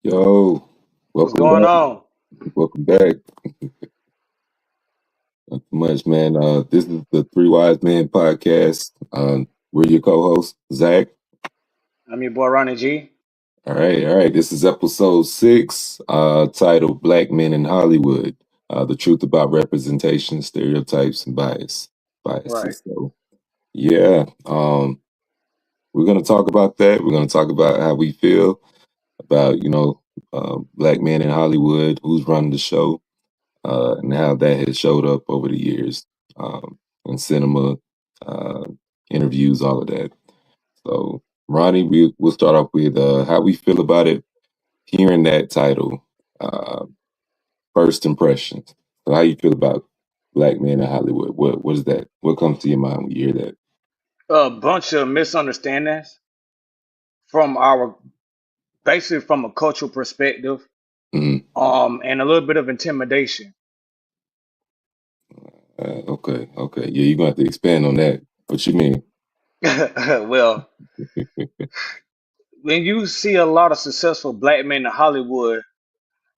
Yo, What's welcome going back. on? Welcome back. Not too much, man. This is the Three Wise Men podcast. We're your co-host, Zach. I'm your boy Ronnie G. All right. This is episode 6, titled "Black Men in Hollywood: The Truth About Representation, Stereotypes, and Right. Biases." So, yeah, we're gonna talk about that. We're gonna talk about how we feel about black men in Hollywood, who's running the show, and how that has showed up over the years in cinema, uh, interviews, all of that. So, Ronnie, we'll start off with how we feel about it, hearing that title, uh, first impressions. So, how you feel about Black Men in Hollywood? What is that? What comes to your mind when you hear that? A bunch of misunderstandings from our basically from a cultural perspective, Mhm. and a little bit of intimidation. Okay. Yeah, you're gonna have to expand on that. What you mean? Well, when you see a lot of successful black men in Hollywood,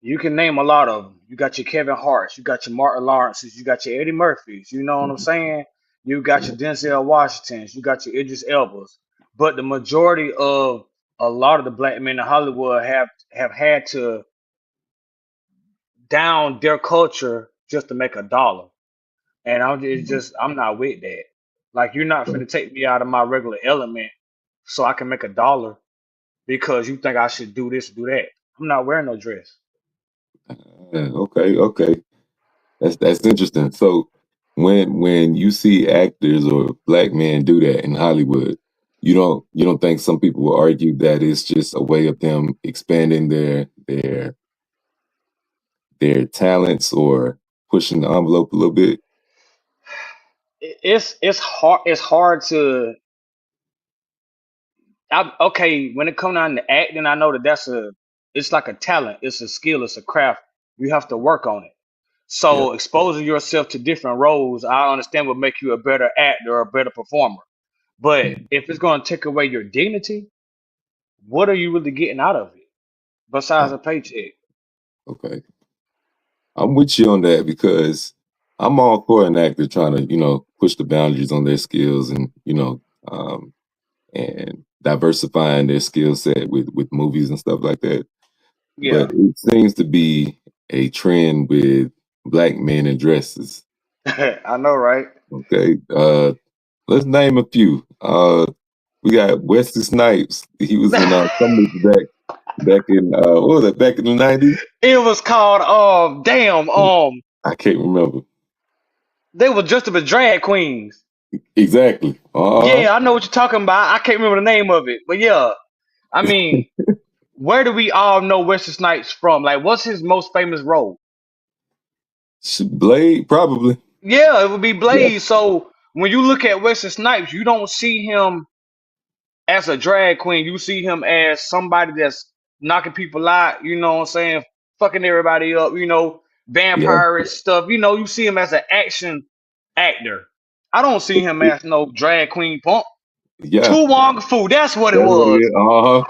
you can name a lot of them. You got your Kevin Harts, you got your Martin Lawrences, you got your Eddie Murphys. You know what I'm saying? You got Yeah. your Denzel Washingtons, you got your Idris Elbas. But the majority of a lot of the black men in Hollywood have had to down their culture just to make a dollar. And I'm not with that. Like you're not finna take me out of my regular element so I can make a dollar because you think I should do this, do that. I'm not wearing no dress. Okay. That's interesting. So when you see actors or black men do that in Hollywood, you don't think some people will argue that it's just a way of them expanding their talents or pushing the envelope a little bit? It's hard to okay, when it comes down to acting, I know that it's like a talent, it's a skill, it's a craft. You have to work on it. Yeah. So exposing yourself to different roles, I understand would make you a better actor or a better performer. But Mm, if it's going to take away your dignity, what are you really getting out of it besides uh, a paycheck? okay. I'm with you on that because I'm all for an actor trying to, push the boundaries on their skills and, and diversifying their skill set with movies and stuff like that. Yeah, But it seems to be a trend with black men in dresses. I know, right? Okay, let's name a few. We got Wesley Snipes. He was in some movies back in what was that? Back in the '90s. It was called damn I can't remember they were just as drag queens. exactly. Yeah, I know what you're talking about. I can't remember the name of it, but yeah, I mean, where do we all know Wesley Snipes from? Like, what's his most famous role? Blade probably. Yeah, it would be Yeah, Blaze. So when you look at Wesley Snipes, you don't see him as a drag queen. You see him as somebody that's knocking people out. You know what I'm saying? Fucking everybody up. yeah, Vampire and stuff. You see him as an action actor. I don't see him as no drag queen punk. yeah. Tu Wong Fu. That's what it That's what it was. is. Uh huh.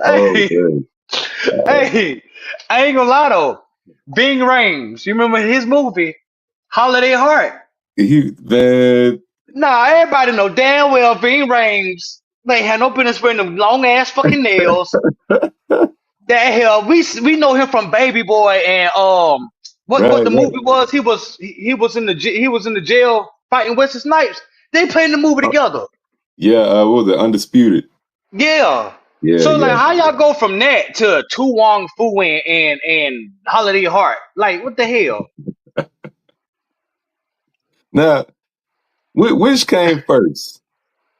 Oh Hey, man. hey, I ain't gonna lie though. Bing Rames, you remember his movie, Holiday Heart? Man. Nah, everybody know damn well Bing Rames. They had no business wearing them long ass fucking nails. That hell, we know him from Baby Boy and what the Right. movie was. He was in the jail fighting Wesley Snipes. They playing the movie Uh, together. yeah. What was it? Undisputed. Yeah. Yeah. So like, Yeah. how y'all go from that to Tu Wong Fu and Holiday Heart? Like, what the hell? Now, which came first?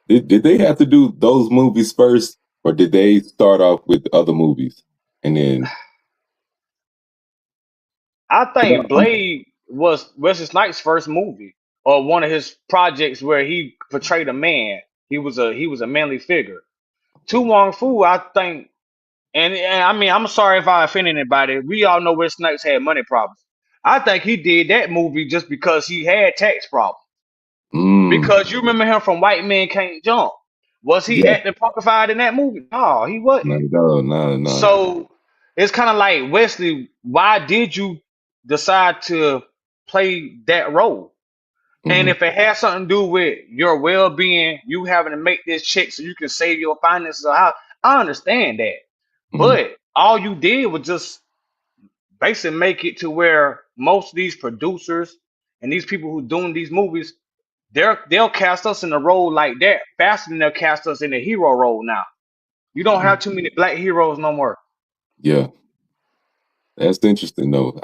Did they have to do those movies first, or did they start off with other movies and then? I 'Cause think Blade was Wesley Snipes' first movie or one of his projects where he portrayed a man. He was a manly figure. Tu Wong Fu, I think, and I mean, I'm sorry if I offend anybody. We all know Wesley Snipes had money problems. I think he did that movie just because he had tax problems. Mm, Because you remember him from White Men Can't Jump. Was he Yeah. acting punkified in that movie? No, he wasn't. No. So it's kind of like, Wesley, why did you decide to play that role? And Hmm. if it has something to do with your well being, you having to make this check so you can save your finances or how, I understand that. Hmm. But all you did was just basically make it to where most of these producers and these people who doing these movies, they'll cast us in a role like that faster than they'll cast us in a hero role now. You don't have too many black heroes no more. Yeah, that's interesting though.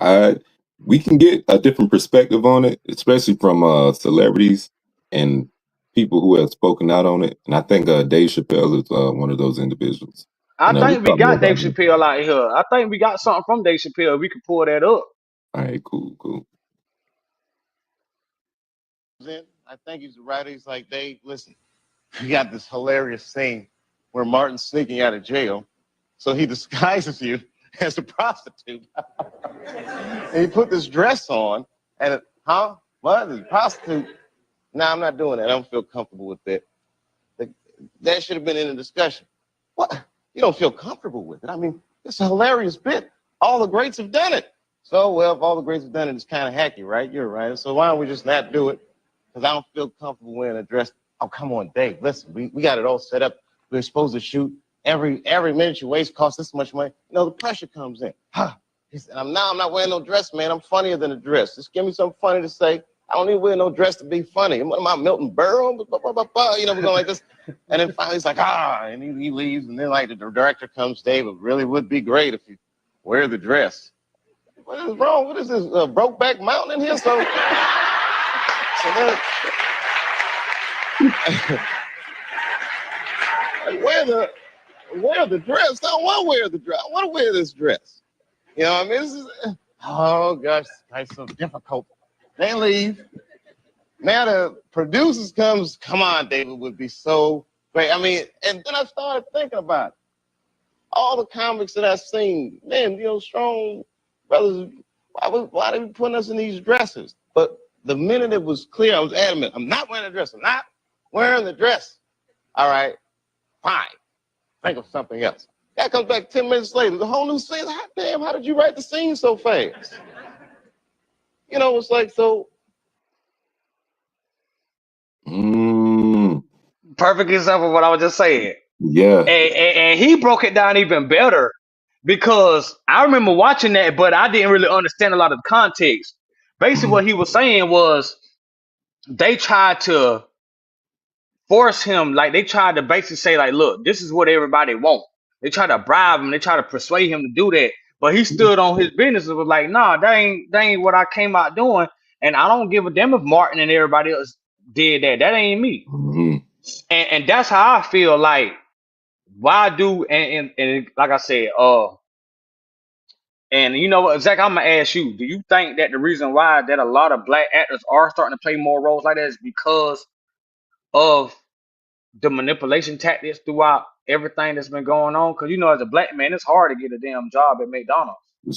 We can get a different perspective on it, especially from celebrities and people who have spoken out on it. And I think Dave Chappelle is one of those individuals. I And we'll think we talk more got Dave about him. Chappelle out here. I think we got something from Dave Chappelle. We could pull that up. All right, cool. I think he's the writer. He's like, Dave, listen, we got this hilarious scene where Martin's sneaking out of jail. So he disguises you as a prostitute. And he put this dress on and, what? A prostitute? No, I'm not doing that. I don't feel comfortable with that. That should have been in the discussion. What? You don't feel comfortable with it? I mean, it's a hilarious bit. All the greats have done it. So, well, if all the greats have done it, it's kind of hacky, right? You're right. So why don't we just not do it? Because I don't feel comfortable wearing a dress. Oh, come on, Dave. Listen, we got it all set up. We're supposed to shoot. Every minute you waste costs this much money. You know, the pressure comes in. He said, I'm not wearing no dress, man. I'm funnier than a dress. Just give me something funny to say. I don't need to wear no dress to be funny. What am I, Milton Berle? You know, we're going like this. And then finally he's like, and he leaves. And then like the director comes, Dave, it really would be great if you wear the dress. What is wrong? What is this, Brokeback Mountain in here? So then, wear the dress. I don't want to wear the dress. I want to wear this dress. You know what I mean? This is, oh gosh, it's so difficult. They leave. Now the producers comes, come on, David, would be so great. I mean, and then I started thinking about it. All the comics that I've seen, man, you know, strong brothers, why they be putting us in these dresses? But the minute it was clear, I was adamant, I'm not wearing a dress. I'm not wearing the dress. All right, fine. Think of something else. That comes back 10 minutes later. The whole new scene. Hot damn, how did you write the scene so fast? You know, it's like, so. Perfect example of what I was just saying. Yeah. And he broke it down even better because I remember watching that, but I didn't really understand a lot of the context. Basically, Mhm. what he was saying was they tried to force him, like they tried to basically say, like, look, this is what everybody want. They tried to bribe him, they tried to persuade him to do that, but he stood on his business and was like, nah, that ain't what I came out doing, and I don't give a damn if Martin and everybody else did that. That ain't me. Mhm. And that's how I feel like. Why do and like I said, and you know what, Zach, I'm gonna ask you, do you think that the reason why that a lot of black actors are starting to play more roles like that is because of the manipulation tactics throughout everything that's been going on? Because you know, as a black man, it's hard to get a damn job at McDonald's. For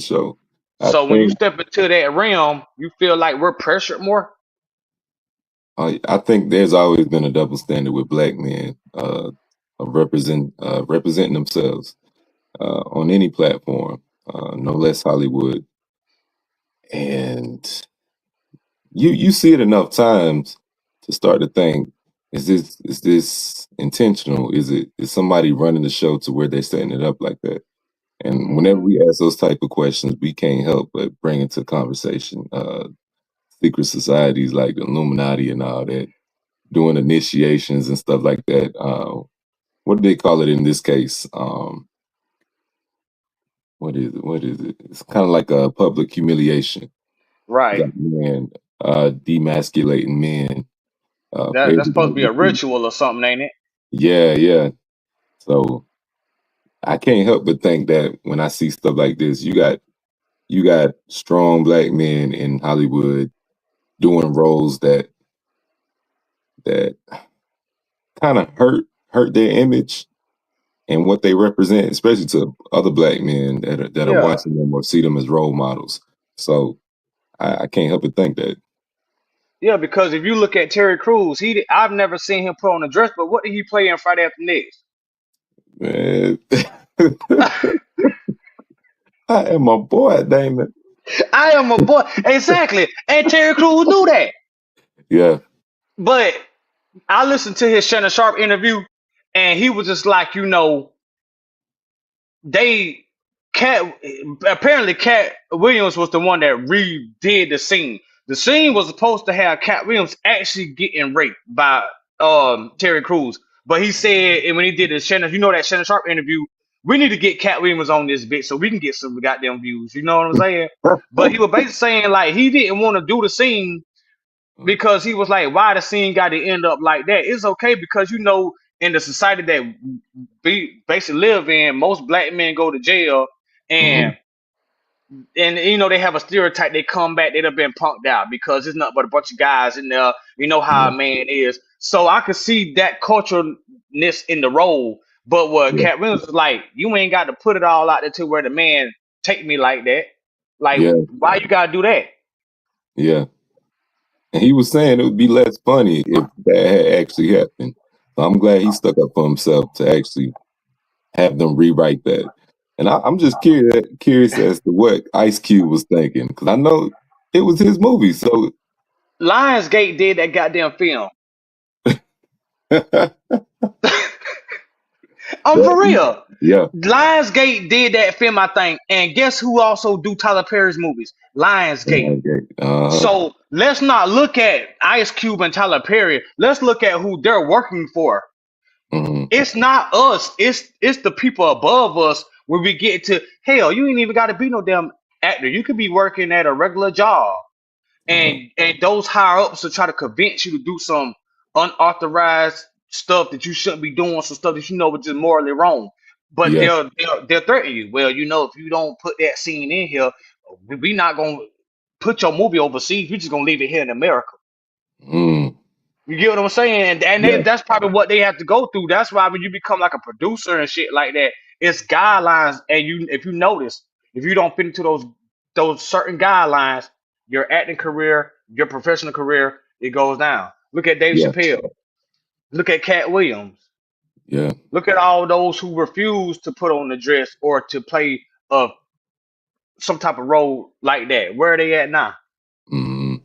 sure. I So when you think step into that realm, you feel like we're pressured more. I think there's always been a double standard with black men of representing themselves on any platform, no less Hollywood. And you see it enough times to start to think, is this intentional? Is somebody running the show to where they're setting it up like that? And whenever Hmm. we ask those type of questions, we can't help but bring into conversation secret societies like the Illuminati and all that, doing initiations and stuff like that. What do they call it in this case? What is it? What is it? It's kind of like a public humiliation. You Right. got men demasculating men for That's supposed everybody to be to a see. ritual or something, ain't it? Yeah. So I can't help but think that when I see stuff like this, you got strong black men in Hollywood doing roles that kind of hurt their image and what they represent, especially to other black men that are Yeah. watching them or see them as role models. So I can't help but think that. Yeah, because if you look at Terry Crews, I've never seen him put on a dress, but what did he play in Friday After Next? Man. I am a boy, damn it. I am a boy. Exactly. And Terry Crews knew that. Yeah. But I listened to his Shannon Sharp interview, and he was just like, they Cat apparently Cat Williams was the one that redid the scene. The scene was supposed to have Cat Williams actually getting raped by Terry Crews, but he said, and when he did the Shannon, that Shannon Sharp interview, we need to get Cat Williams on this bitch so we can get some goddamn views. You know what I'm saying? But he was basically saying like he didn't want to do the scene because he was like, why the scene got to end up like that? It's okay because in the society that we basically live in, most black men go to jail, Mhm. and they have a stereotype. They come back, they'd have been punked out because it's nothing but a bunch of guys in there. You know how a Yeah. man is. So I could see that culturalness in the role. But what Yeah. Cat Williams was like, you ain't got to put it all out there to where the man take me like that. Like, Yeah. why you gotta do that? Yeah. And he was saying it would be less funny if that had actually happened. So I'm glad he stuck up for himself to actually have them rewrite that. And I'm just curious as to what Ice Cube was thinking, because I know it was his movie. So Lionsgate did that goddamn film. that, I'm for real. yeah, Lionsgate did that film, I think. And guess who also do Tyler Perry's movies? Lionsgate. okay, uh, So let's not look at Ice Cube and Tyler Perry. Let's look at who they're working for. mhm, It's not us. It's the people above us when we get to hell. You ain't even got to be no damn actor. You could be working at a regular job, uh, and those higher ups will try to convince you to do some unauthorized stuff that you shouldn't be doing, some stuff that was just morally wrong. But yeah, they'll threaten you. Well, if you don't put that scene in here, we not gonna put your movie overseas. We're just gonna leave it here in America. mm, You get what I'm saying? And yeah, that's probably what they have to go through. That's why when you become like a producer and shit like that, it's guidelines. And if you notice, if you don't fit into those certain guidelines, your acting career, your professional career, it goes down. Look at Dave yeah, Chappelle. Look at Cat Williams. yeah, Look at all those who refuse to put on the dress or to play some type of role like that. Where are they at now? mm,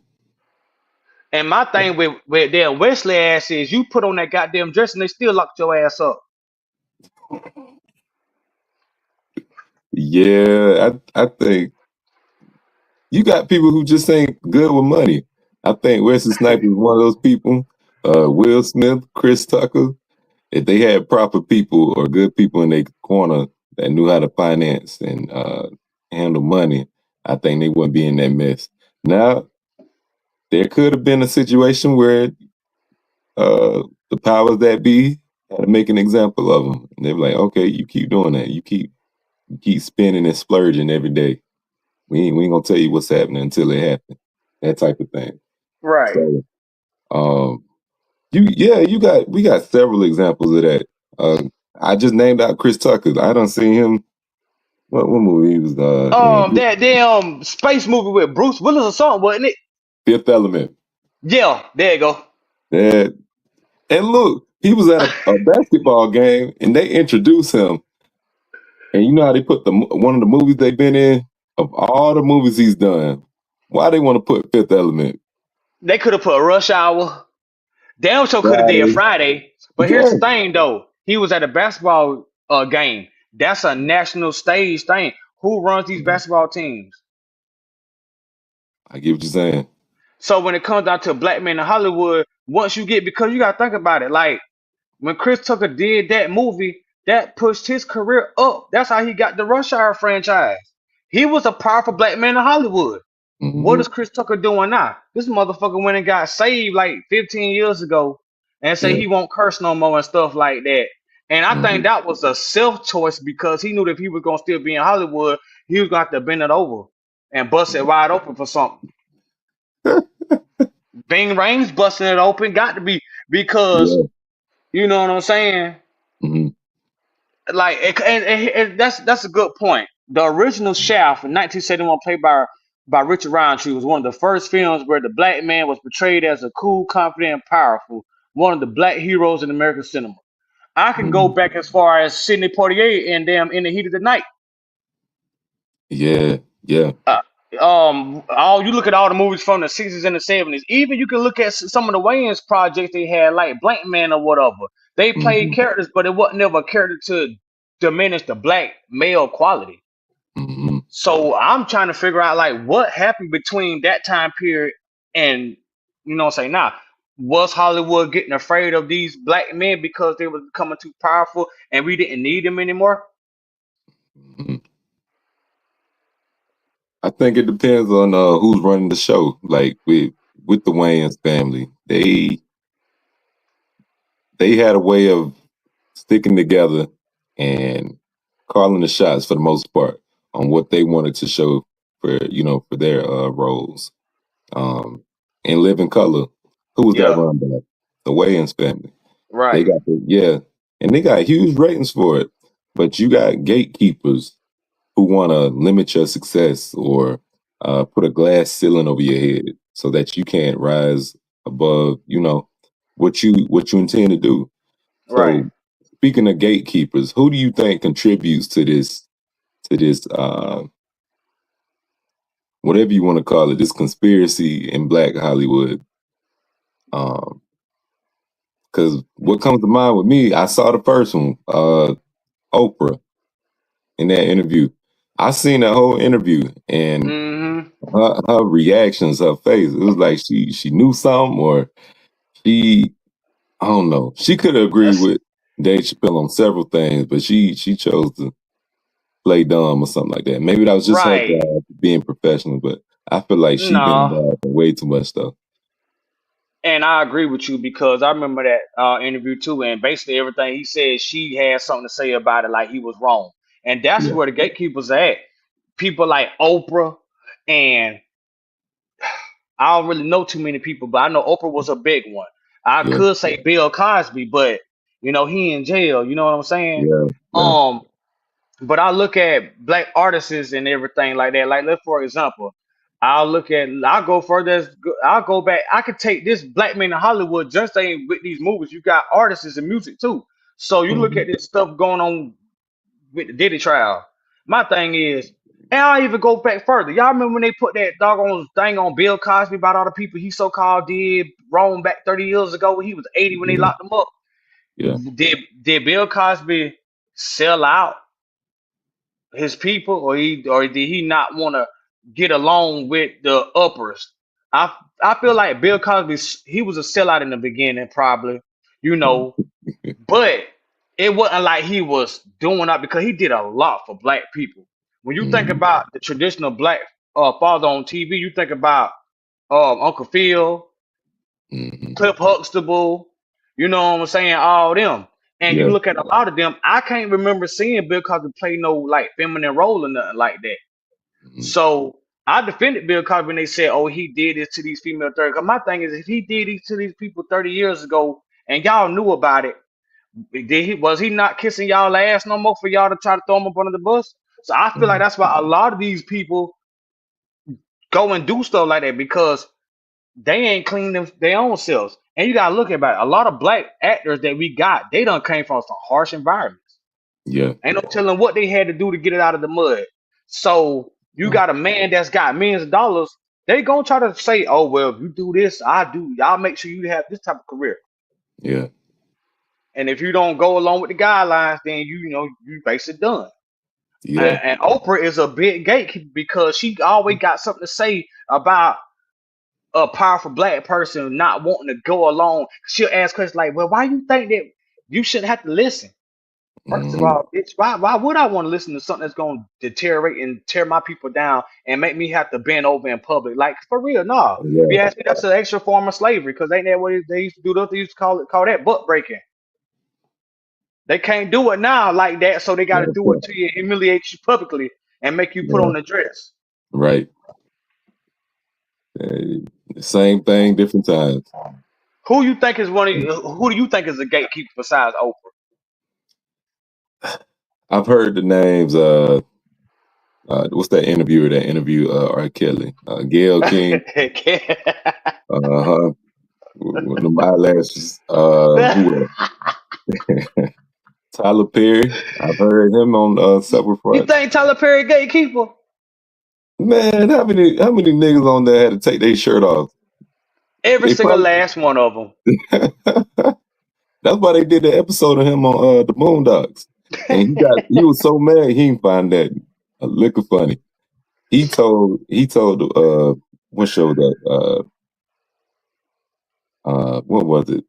And my thing with their Wesley ass is you put on that goddamn dress and they still locked your ass up. yeah. I think you got people who just ain't good with money. I think Wesley Snipes is one of those people. Will Smith, Chris Tucker. If they had proper people or good people in their corner that knew how to finance and handle money, I think they wouldn't be in that mess. Now, there could have been a situation where the powers that be had to make an example of them. And they were like, okay, you keep doing that. You keep spending and splurging every day. We ain't gonna tell you what's happening until it happens. That type of thing. Right. So um we got several examples of that. Uh, I just named out Chris Tucker. I don't see him. What movie he was in? That damn space movie with Bruce Willis or something, wasn't it? Fifth Element. Yeah, there you go. Yeah. And look, he was at a basketball game, and they introduced him. And you know how they put one of the movies they've been in of all the movies he's done. Why they want to put Fifth Element? They could have put Rush Hour. Damn sure could have did Friday. Friday. But here's Yeah, the thing though. He was at a basketball game. That's a national stage thing. Who runs these basketball teams? I get what you're saying. So when it comes down to black men in Hollywood, once you get because you gotta think about it, like when Chris Tucker did that movie, that pushed his career up. That's how he got the Rush Hour franchise. He was a powerful black man in Hollywood. What Hmm. is Chris Tucker doing now? This motherfucker went and got saved like 15 years ago and say Yeah. he won't curse no more and stuff like that. And I think Hmm. that was a self choice because he knew that if he was gonna still be in Hollywood, he was gonna have to bend it over and bust it wide open for something. Bing Rames busting it open got to be because Yeah. you know what I'm saying. Hmm. Like, and that's a good point. The original Shaft in 1971, played by by Richard Roundtree was one of the first films where the black man was portrayed as a cool, confident, and powerful, one of the black heroes in American cinema. I can go Mhm. back as far as Sidney Poitier and damn In the Heat of the Night. Yeah, yeah. Uh, all you look at all the movies from the 60s and the 70s. Even you can look at some of the Wayans projects they had, like Blank Man or whatever. They played Mhm, characters, but it wasn't never a character to diminish the black male quality. mhm, So I'm trying to figure out like what happened between that time period and what I'm saying now. Was Hollywood getting afraid of these black men because they were becoming too powerful and we didn't need them anymore? mhm. I think it depends on who's running the show. Like with the Wayans family, they had a way of sticking together and calling the shots for the most part on what they wanted to show for their roles. Um, in Living Color, who was that Yeah, run by? The Wayans family. They right, got and they got huge ratings for it. But you got gatekeepers who want to limit your success or put a glass ceiling over your head so that you can't rise above, what you intend to do. right. So, speaking of gatekeepers, who do you think contributes to this whatever you want to call it, this conspiracy in Black Hollywood? Um, because what comes to mind with me, I saw the first one, Oprah, in that interview. I seen that whole interview, and Mm-hmm. her reactions, her face, it was like she knew something, or she I don't know. She could have agreed That's with Dave Chappelle on several things, but she chose to play dumb or something like that. Maybe that was just her right. job being professional, but I feel like she been No. involved in way too much stuff. And I agree with you because I remember that interview too, and basically everything he said, she had something to say about it, like he was wrong, and that's Yeah, where the gatekeepers are at. People like Oprah, and I don't really know too many people, but I know Oprah was a big one. I yeah, could say Bill Cosby, but he in jail. You know what I'm saying? yeah, yeah. Um, but I look at black artists and everything like that. Like, let for example, I'll go further. I'll go back. I could take this black man in Hollywood just ain't with these movies. You got artists and music too. So you look Mhm, at this stuff going on with the Diddy trial. My thing is, and I'll even go back further. Y'all remember when they put that doggone thing on Bill Cosby about all the people he so called did wrong back 30 years ago when he was 80 when they yeah, locked him up? yeah, Did Bill Cosby sell out his people, or did he not want to get along with the uppers? I I feel like Bill Cosby, he was a sellout in the beginning, probably, you mhm, know, but it wasn't like he was doing that because he did a lot for black people. When you think mhm, about the traditional black father on TV, you think about Uncle Phil, mhm. Cliff Huxtable, you know what I'm saying, all them. And you Yeah, look at a lot of them, I can't remember seeing Bill Cosby play no like feminine role or nothing like that. mhm, So I defended Bill Cosby when they said, "Oh, he did this to these female 30." Cause my thing is, if he did this to these people 30 years ago, and y'all knew about it, was he not kissing y'all ass no more for y'all to try to throw him up under the bus? So I feel like mhm. that's why a lot of these people go and do stuff like that because they ain't clean their own selves. And you gotta look at it. A lot of black actors that we got, they done came from some harsh environments. Yeah, Ain't no telling what they had to do to get it out of the mud. So you no, got a man that's got millions of dollars. They gonna try to say, "Oh well, if you do this, I do. Y'all make sure you have this type of career." yeah, And if you don't go along with the guidelines, then you basically done. yeah, And Oprah is a big gatekeeper because she always got something to say about a powerful black person not wanting to go along. She'll ask questions like, "Well, why you think that you shouldn't have to listen?" First of mhm, all, bitch, why would I want to listen to something that's going to deteriorate and tear my people down and make me have to bend over in public? Like, for real, nah. If yeah, you ask me, that's an extra form of slavery because ain't that what they used to do? They used to call that butt breaking. They can't do it now like that, so they got to yeah, do it to you, humiliate you publicly, and make you put yeah, on the dress. right. Uh, Same thing, different times. Who you think is one of you, who do you think is a gatekeeper besides Oprah? I've heard the names. What's that interviewer that interviewed R. Kelly? Gail King. Uh-huh. With them eyelashes. Who else? Tyler Perry. I've heard him on several You fronts. think Tyler Perry gatekeeper? Man, how many niggas on there had to take their shirt off? Every They single probably last one of them. that's why they did the episode of him on the Boondocks. And he was so mad he didn't find that a lick of funny. He told what show was that what was it?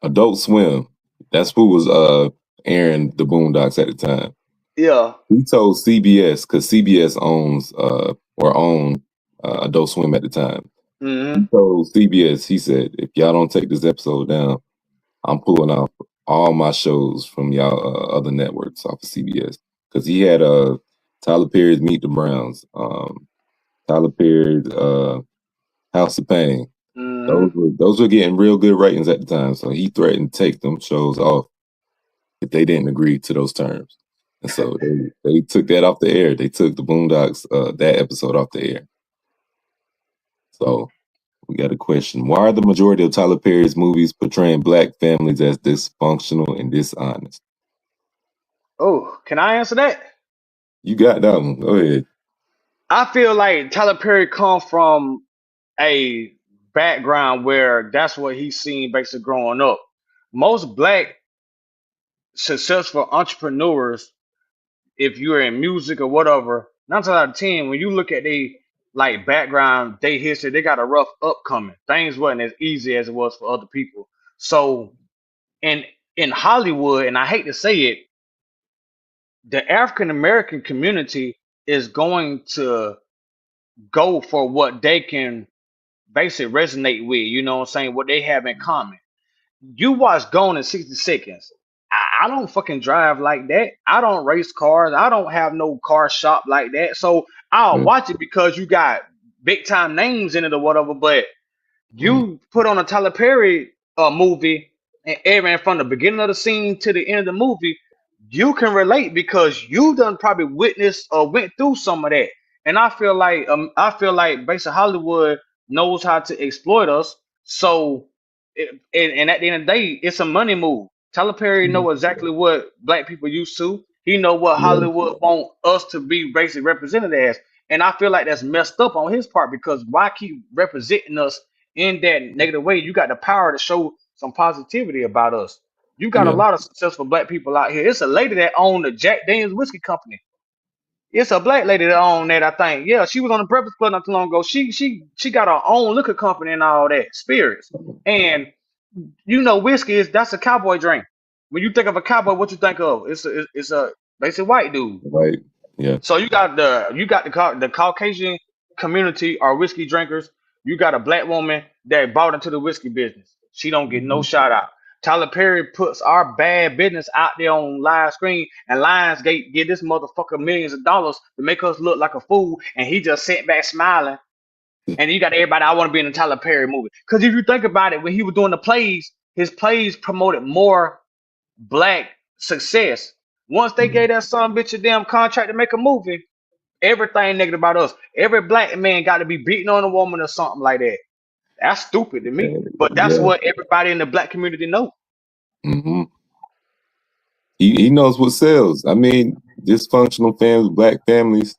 Adult Swim. That's who was airing the Boondocks at the time. Yeah. He told CBS because CBS owns or owned Adult Swim at the time. Mm-hmm. He told CBS, he said, if y'all don't take this episode down, I'm pulling off all my shows from y'all other networks off of CBS. Because he had Tyler Perry's Meet the Browns, Tyler Perry's House of Pain. Those were getting real good ratings at the time. So he threatened to take them shows off if they didn't agree to those terms. And so they took that off the air. They took the Boondocks, that episode off the air. So we got a question. Why are the majority of Tyler Perry's movies portraying black families as dysfunctional and dishonest? Oh, can I answer that? You got that one. Go ahead. I feel like Tyler Perry come from a background where that's what he's seen basically growing up. Most black successful entrepreneurs, if you're in music or whatever, 9 times out of 10, when you look at they like background, they history, they got a rough upcoming. Things wasn't as easy as it was for other people. So in in Hollywood, and I hate to say it, the African American community is going to go for what they can basically resonate with, you know what I'm saying, what they have in common. You watch Gone in 60 Seconds. I don't fucking drive like that. I don't race cars. I don't have no car shop like that. So I'll Mm, watch it because you got big time names in it or whatever. But mm, you put on a Tyler Perry movie, and from the beginning of the scene to the end of the movie, you can relate because you done probably witnessed or went through some of that. And I feel like basically Hollywood knows how to exploit us. So and at the end of the day, it's a money move. Tyler Perry mm. know exactly what black people used to. He know what Yeah, Hollywood want us to be basically represented as. And I feel like that's messed up on his part because why keep representing us in that negative way? You got the power to show some positivity about us. You got a yeah, lot of successful black people out here. It's a lady that owned the Jack Daniels whiskey company. It's a black lady that owned that, I think. Yeah, she was on the Breakfast Club not too long ago. She got her own liquor company and all that, spirits. And you know, whiskey that's a cowboy drink. When you think of a cowboy, what you think of? It's a basic white dude. right. Yeah. So you got the Caucasian community are whiskey drinkers. You got a black woman that bought into the whiskey business. She don't get no Mhm. shout out. Tyler Perry puts our bad business out there on live screen, and Lionsgate give this motherfucker millions of dollars to make us look like a fool, and he just sat back smiling. And you got everybody, I want to be in a Tyler Perry movie. Because if you think about it, when he was doing the plays, his plays promoted more black success. Once they Mhm. gave that son bitch a damn contract to make a movie, everything negative about us. Every black man got to be beating on a woman or something like that. That's stupid to me. But that's Yeah. what everybody in the black community know. Hmm. He knows what sells. I mean, dysfunctional families, black families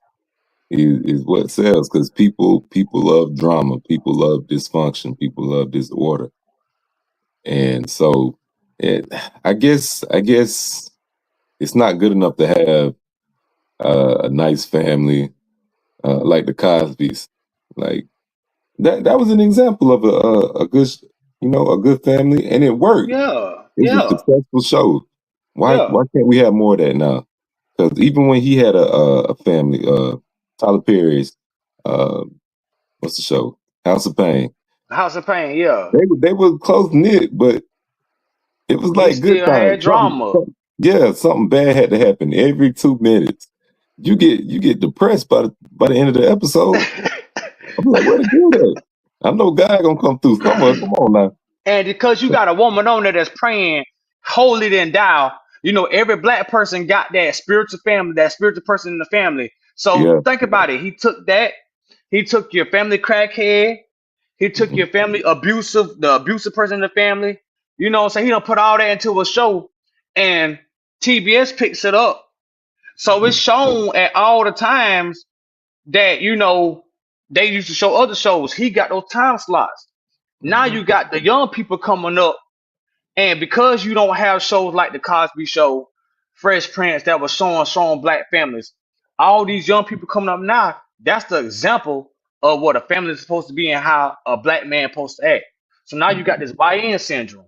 is what sells because people love drama, people love dysfunction, people love disorder, and so it. I guess it's not good enough to have a nice family like the Cosbys. Like that was an example of a good a good family, and it worked. Yeah, It was a yeah, successful show. Why yeah. why can't we have more of that now? Because even when he had a family, Tyler Perry's, uh, what's the show? House of Pain. House of Pain, yeah. They were close knit, but it was He like good still times. had drama. Yeah, something bad had to happen every 2 minutes. You get depressed by the end of the episode. I'm like, where the good at? I know God gonna come through somewhere. Come on now. And because you got a woman on there that's praying holy than thou, every black person got that spiritual family, that spiritual person in the family. So Yeah. think about it. He took that. He took your family crackhead. He took Hmm. your family abusive, the abusive person in the family. You know what I'm saying? He don't put all that into a show, and TBS picks it up. So it's Hmm. shown at all the times that they used to show other shows. He got those time slots. Now Hmm. you got the young people coming up, and because you don't have shows like the Cosby Show, Fresh Prince that was showing strong black families, all these young people coming up now, that's the example of what a family is supposed to be and how a black man is supposed to act. So now you got this YN syndrome.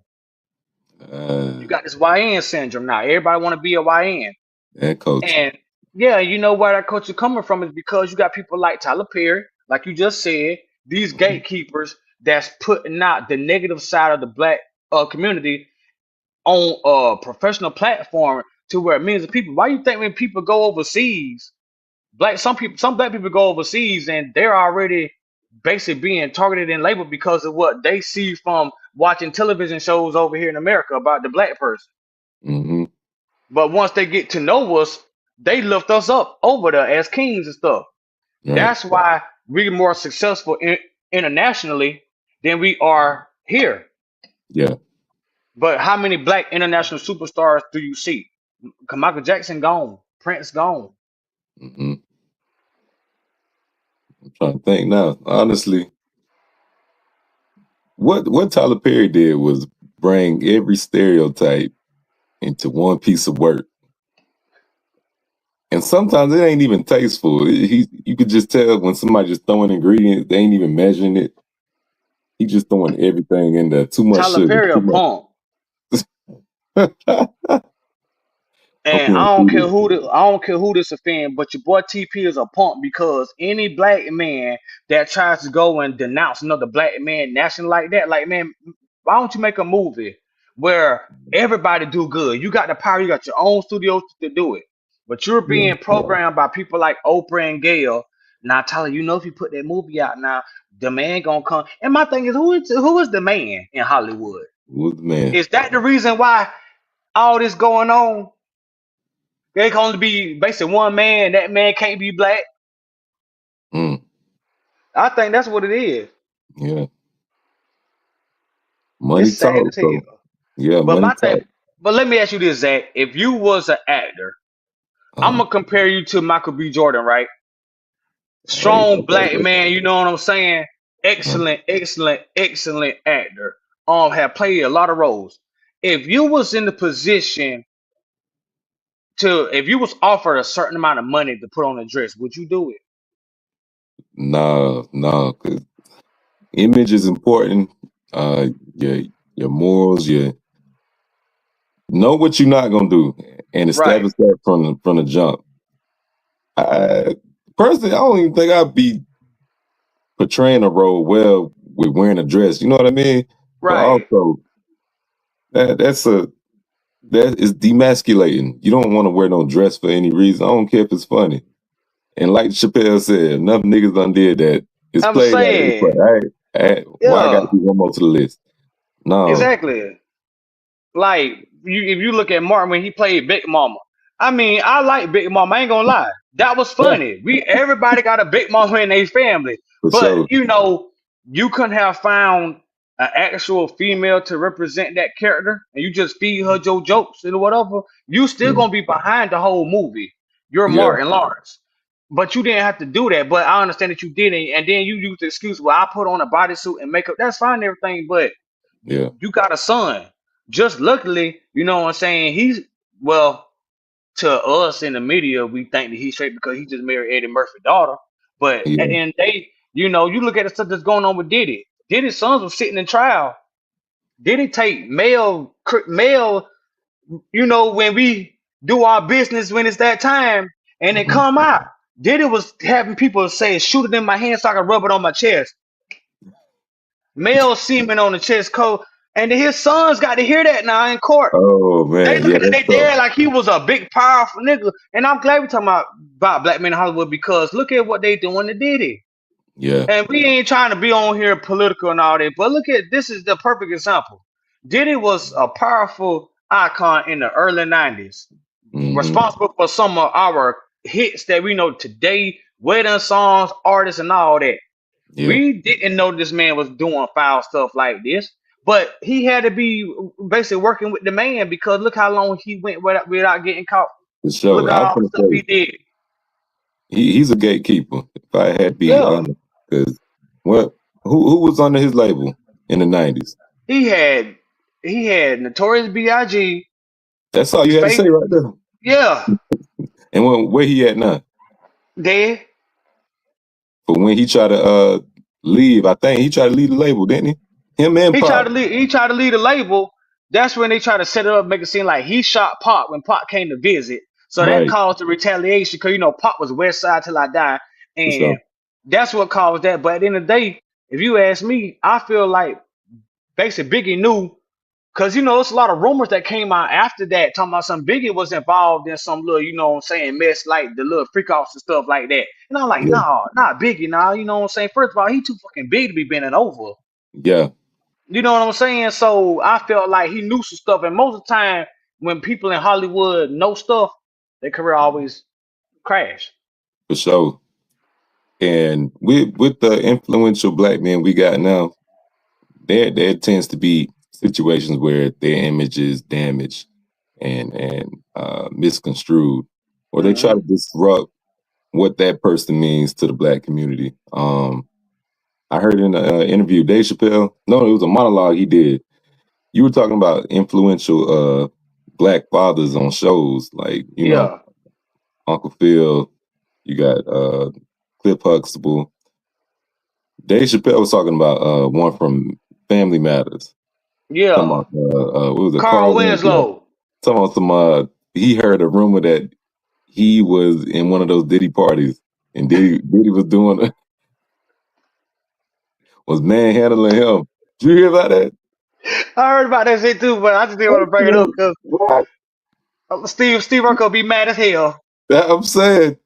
You Uh, got this YN syndrome now. Everybody want to be a YN. that culture. And yeah, you know where that culture coming from is because you got people like Tyler Perry, like you just said, these Hmm. gatekeepers that's putting out the negative side of the black community on a professional platform to where millions of people. Why you think when people go overseas, some black people go overseas and they're already basically being targeted and labeled because of what they see from watching television shows over here in America about the black person. Hmm. But once they get to know us, they lift us up over there as kings and stuff. Right. That's why we're more successful internationally than we are here. Yeah. But how many black international superstars do you see? Michael Jackson gone, Prince gone. Hmm. I'm trying to think now. Honestly, what Tyler Perry did was bring every stereotype into one piece of work. And sometimes it ain't even tasteful. You could just tell when somebody just throwing ingredients, they ain't even measuring it. He just throwing everything in there. Too much Tyler sugar, Perry a too punk. much. And Okay, food. I don't care who this offend, but your boy TP is a punk because any black man that tries to go and denounce another black man national like that, like man, why don't you make a movie where everybody do good? You got the power, you got your own studio to do it. But you're Yeah. being programmed by people like Oprah and Gail. Now Tyler, you know if you put that movie out now, the man gonna come. And my thing is who is the man in Hollywood? Who's the man? Is that the reason why all this going on? They can only be basically one man. That man can't be black. Mm, I think that's what it is. yeah. Money It's sad talk, as though. hell. Yeah, But money my thing, talk. but let me ask you this, Zach. If you was an actor, I'm Uh, gonna compare you to Michael B. Jordan, right? hey, Strong okay, black man. You know what I'm saying? uh, Excellent, excellent, excellent actor. Have played a lot of roles. If you was in the position if you was offered a certain amount of money to put on a dress, would you do it? nah, nah, because image is important. Uh, your your morals, your know what you're not gonna do, and Right, establish that from the jump. I personally, I don't even think I'd be portraying a role well with wearing a dress. You know what I mean? But right. also that is demasculating. You don't want to wear no dress for any reason. I don't care if it's funny. And like Chappelle said, enough niggas done did that. It's I'm played out. It's saying, played. Why I got to yeah, do one more to the list? No. exactly. Like if you look at Martin when he played Big Mama. I mean, I like Big Mama. I ain't gonna lie. That was funny. Everybody got a Big Mama in their family. For But sure. you couldn't have found an actual female to represent that character and you just feed her your jokes and whatever, you still Yeah. gonna be behind the whole movie. You're Yeah. Martin Lawrence. But you didn't have to do that. But I understand that you didn't, and then you use the excuse, well, I put on a bodysuit and makeup. That's fine and everything, but Yeah. you got a son. Just luckily, you know what I'm saying? Well, to us in the media, we think that he's straight because he just married Eddie Murphy's daughter. But at Yeah. the end of the day, you look at the stuff that's going on with Diddy. Diddy's sons were sitting in trial. Diddy take mail, when we do our business when it's that time, and it Mhm. come out. Diddy was having people say, shoot it in my hand so I can rub it on my chest. Male semen on the chest coat. And his sons got to hear that now in court. Oh They man. look Yeah, at that's they tough. dad like he was a big powerful nigga, and I'm glad we're talking about black men in Hollywood because look at what they doing to Diddy. Yeah. And we ain't trying to be on here political and all that, but look at this is the perfect example. Diddy was a powerful icon in the early '90s, Hmm. responsible for some of our hits that we know today, wedding songs, artists, and all that. Yeah. We didn't know this man was doing foul stuff like this, but he had to be basically working with the man because look how long he went without getting caught. For sure. Look at I was all the gonna stuff he say did. he's a gatekeeper. If I had to be Yeah, honest, because what who was under his label in the '90s? he had he had Notorious B.I.G. That's all you had to Faith. say right there. Yeah, And where he at now? dead. But when he tried to leave, I think he tried to leave the label, didn't he? Him and He tried Pop. to lead. He tried to lead a label. That's when they tried to set it up, make it seem like he shot Pop when Pop came to visit. So that Right. caused the retaliation because Pop was West Side till I die, For and sure. that's what caused that. But at the end of the day, if you ask me, I feel like basically Biggie knew because it's a lot of rumors that came out after that talking about some Biggie was involved in some little, what I'm saying, mess like the little freak offs and stuff like that. And I'm like, Yeah. no, not Biggie, nah, you know what I'm saying? First of all, he too fucking big to be bending over. Yeah. You know what I'm saying? So I felt like he knew some stuff, and most of the time, when people in Hollywood know stuff, their career always crash. For sure. And with the influential black men we got now, there tends to be situations where their image is damaged and misconstrued, or they try Hmm. to disrupt what that person means to the black community. I heard in an interview, Dave Chappelle. No, it was a monologue he did. You were talking about influential black fathers on shows like Yeah, Uncle Phil. You got Cliff Huxtable. Dave Chappelle was talking about one from Family Matters. Talking yeah. about what was it, Carl Carl Winslow. Winslow. Talking about he heard a rumor that he was in one of those Diddy parties, and Diddy was was manhandling him. Did you hear about that? I heard about that shit too, but I just didn't want to bring it up because What? Steve Urkel be mad as hell. That I'm saying,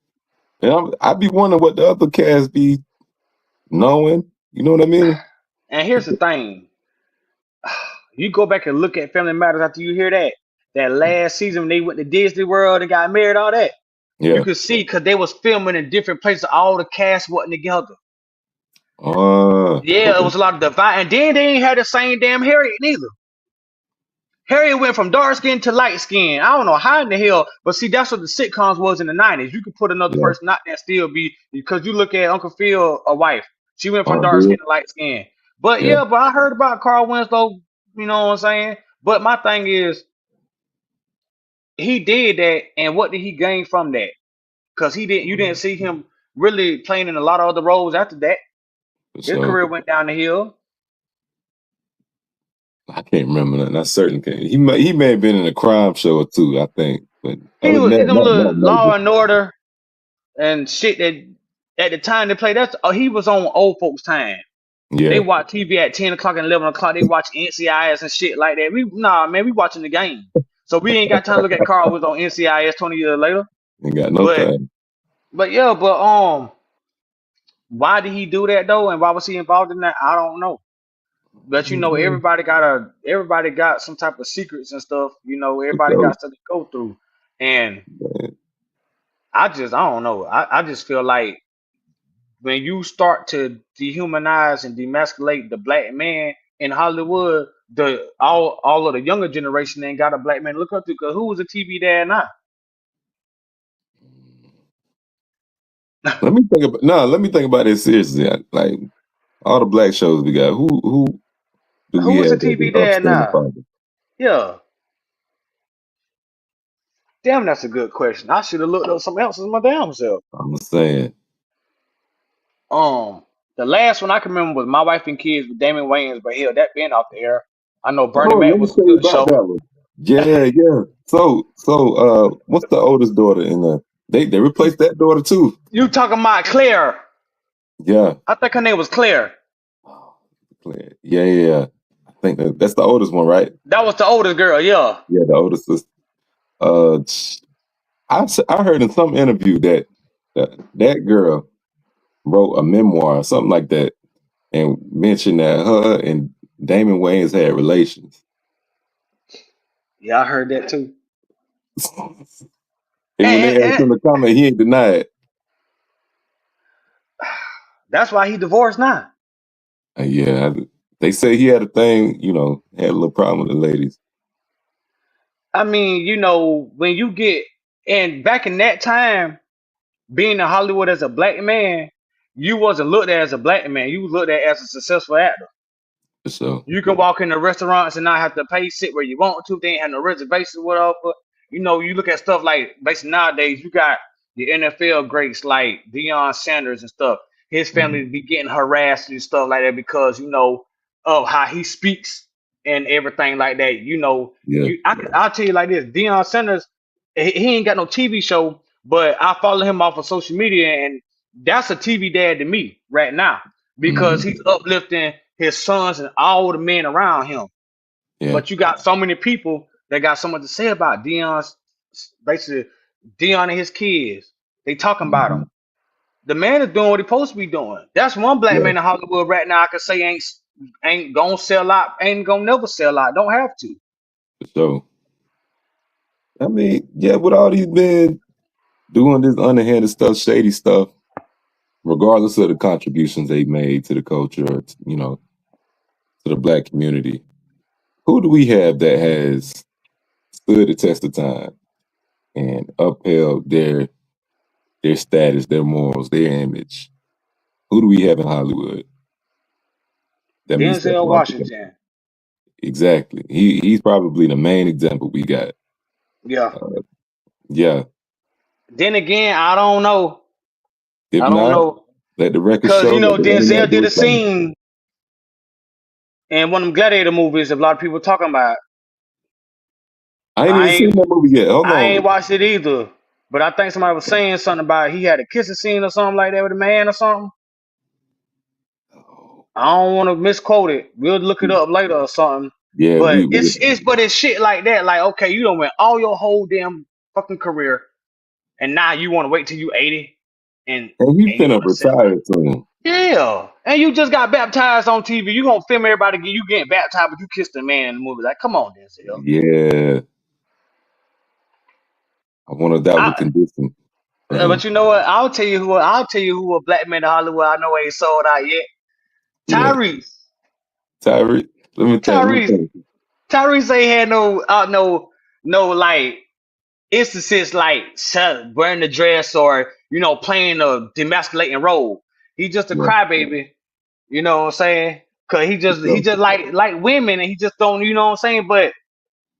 and I be wondering what the other cast be knowing. You know what I mean? And here's the thing: you go back and look at Family Matters after you hear that last season when they went to Disney World and got married, all that. You Yeah. could see because they was filming in different places. All the cast wasn't together. Yeah, it Okay. was a lot of divide. And then they ain't had the same damn Harriet neither. Harriet went from dark skin to light skin. I don't know how in the hell, but see, that's what the sitcoms was in the 90s. You could put another Yeah. person out there and still be, because you look at Uncle Phil, a wife. She went from Oh, dark skin dude. to light skin. But Yeah. yeah, but I heard about Carl Winslow, you know what I'm saying? But my thing is, he did that, and what did he gain from that? Because you didn't see him really playing in a lot of other roles after that. His So career went down the hill. I can't remember nothing. I certainly can't. He may have been in a crime show or two, I think. But He other than was in that, them little not Law major. and Order and shit that at the time they played. He was on old folks' time. They Yeah. watch TV at 10 o'clock and 11 o'clock. They watch NCIS and shit like that. Nah, man, we watching the game. So we ain't got time to look at Carl was on NCIS 20 years later. Ain't got no But time. yeah, but why did he do that though? And why was he involved in that? I don't know. But Mhm. everybody got some type of secrets and stuff. Everybody So, got stuff to go through. And I don't know. I just feel like when you start to dehumanize and demasculate the black man in Hollywood, the all of the younger generation ain't got a black man to look up to. Cause who was a TV dad now? let me think about this seriously. Like all the black shows we got, who do Who we was a have as TV an dad upstanding now? father? Yeah, damn, that's a good question. I should have looked up something else as my damn self. I'm saying. Um, the last one I can remember was My Wife and Kids with Damon Wayans, but hell, that been off the air. I know Bernie Oh, Mac let me was a tell you good about show. that one. Yeah, yeah. What's the oldest daughter in the they replaced that daughter too. You talking about Claire? Yeah. I think her name was Claire. Yeah, yeah, yeah. I think that's the oldest one, right? That was the oldest girl. Yeah. Yeah, the oldest sister. Uh, I heard in some interview that that girl wrote a memoir or something like that, and mentioned that her and Damon Wayans had relations. Yeah, I heard that too. And when they asked And him to comment, he ain't denied. that's why he divorced now. Yeah, they say he had a thing, had a little problem with the ladies. I mean, when you get and back in that time, being in Hollywood as a black man, you wasn't looked at as a black man. You was looked at as a successful actor. So You can walk into restaurants and not have to pay, sit where you want to. They ain't have no reservations, whatever. You look at stuff like basically nowadays. You got the NFL greats like Deion Sanders and stuff. His family mhm. be getting harassed and stuff like that because of how he speaks and everything like that. Yeah, I'll tell you like this: Deion Sanders, he ain't got no TV show, but I follow him off of social media, and that's a TV dad to me right now because hmm he's uplifting his sons and all the men around him. yeah, But you got so many people that got something to say about Dion's, basically Dion and his kids. They talking about him. hmm The man is doing what he supposed to be doing. That's one black yeah. man in Hollywood right now I can say ain't gonna sell out, ain't gonna never sell out. Don't have to. So I mean, yeah, with all these men doing this underhanded stuff, shady stuff, regardless of the contributions they made to the culture, to the black community, who do we have that has stood the test of time and upheld their status, their morals, their image? Who do we have in Hollywood that meets that Denzel qualification? Washington. Exactly. He's probably the main example we got. Yeah. Uh, yeah. Then again, I don't know. If I don't not, know. let the record Cause show. Let the Denzel internet do did a its thing. scene in one of them gladiator movies a lot of people talking about. I ain't I even seen ain't that movie yet. Hold I ain't on. watched it either. But I think somebody was saying something about he had a kissing scene or something like that with a man or something. Oh, I don't want to misquote it. We'll look it up later or something. yeah, But we it's shit like that. Like, okay, you don't win all your whole damn fucking career, and now you want to wait till you 80 and and he you finna want to sell out. retire soon. Yeah. And you just got baptized on TV. You gonna film everybody you getting baptized, but you kissed a man in the movie. Like, come on, Denzel. Yeah, I want to doubt the I, condition for but him. you know what? I'll tell you who a black man in Hollywood I know ain't sold out yet. Who that? Tyrese. Tyree. Let me think. Let me Tyrese. think. Tyrese ain't had no like instances like wearing the dress or playing a demasculating role. He just a Yeah, crybaby. You know what I'm saying? Cause for he sure. just like women and he just don't. You know what I'm saying? But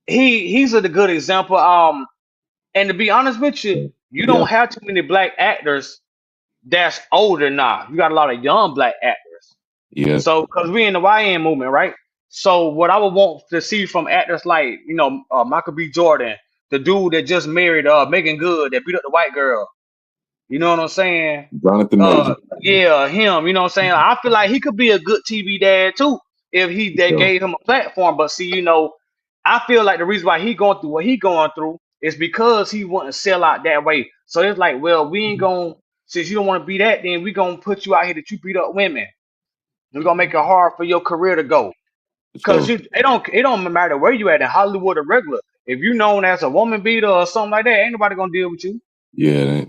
he's a good example. And to be honest with you, you Yeah, don't have too many black actors that's older now. You got a lot of young black actors. yeah, So, because we in the YN movement, right? So, what I would want to see from actors like, Michael B. Jordan, the dude that just married Megan Good, that beat up the white girl. You know what I'm saying? Jonathan Major. Yeah, him. You know what I'm saying? I feel like he could be a good TV dad too if For they sure. gave him a platform. But see, I feel like the reason why he going through what he going through is because he want to sell out that way. So it's like, well, we ain't going since you don't want to be that, then we gonna put you out here that you beat up women. We're gonna make it hard for your career to go. For Cause sure. it don't matter where you at in Hollywood or regular. If you known as a woman beater or something like that, ain't nobody gonna deal with you. Yeah,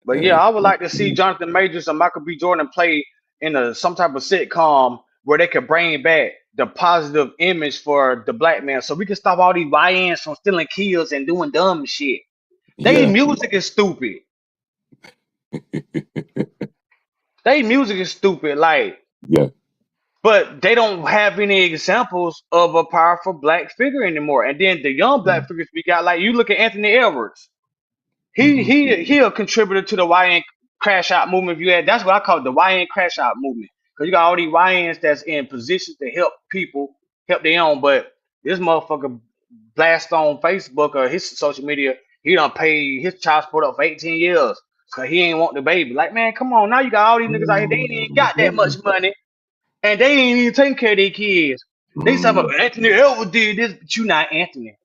But that yeah, ain't. I would like to see Jonathan Majors and Michael B. Jordan play in some type of sitcom where they could bring back the positive image for the black man, so we can stop all these YNs from stealing kills and doing dumb shit. They Yeah, music is stupid. They music is stupid. Like, yeah. but they don't have any examples of a powerful black figure anymore. And then the young black figures we got, like you look at Anthony Edwards. Mm-hmm. He a contributor to the YN crash out movement. If you had, that's what I call it, the YN crash out movement. Because you got all these YNs that's in positions to help people help their own. But this motherfucker blast on Facebook or his social media, he done paid his child support up for 18 years. Cause he ain't want the baby. Like, man, come on. Now you got all these niggas out here. They ain't even got that much money. And they ain't even taking care of their kids. They say, Mm-hmm. but Anthony Edwards did this, but you not Anthony.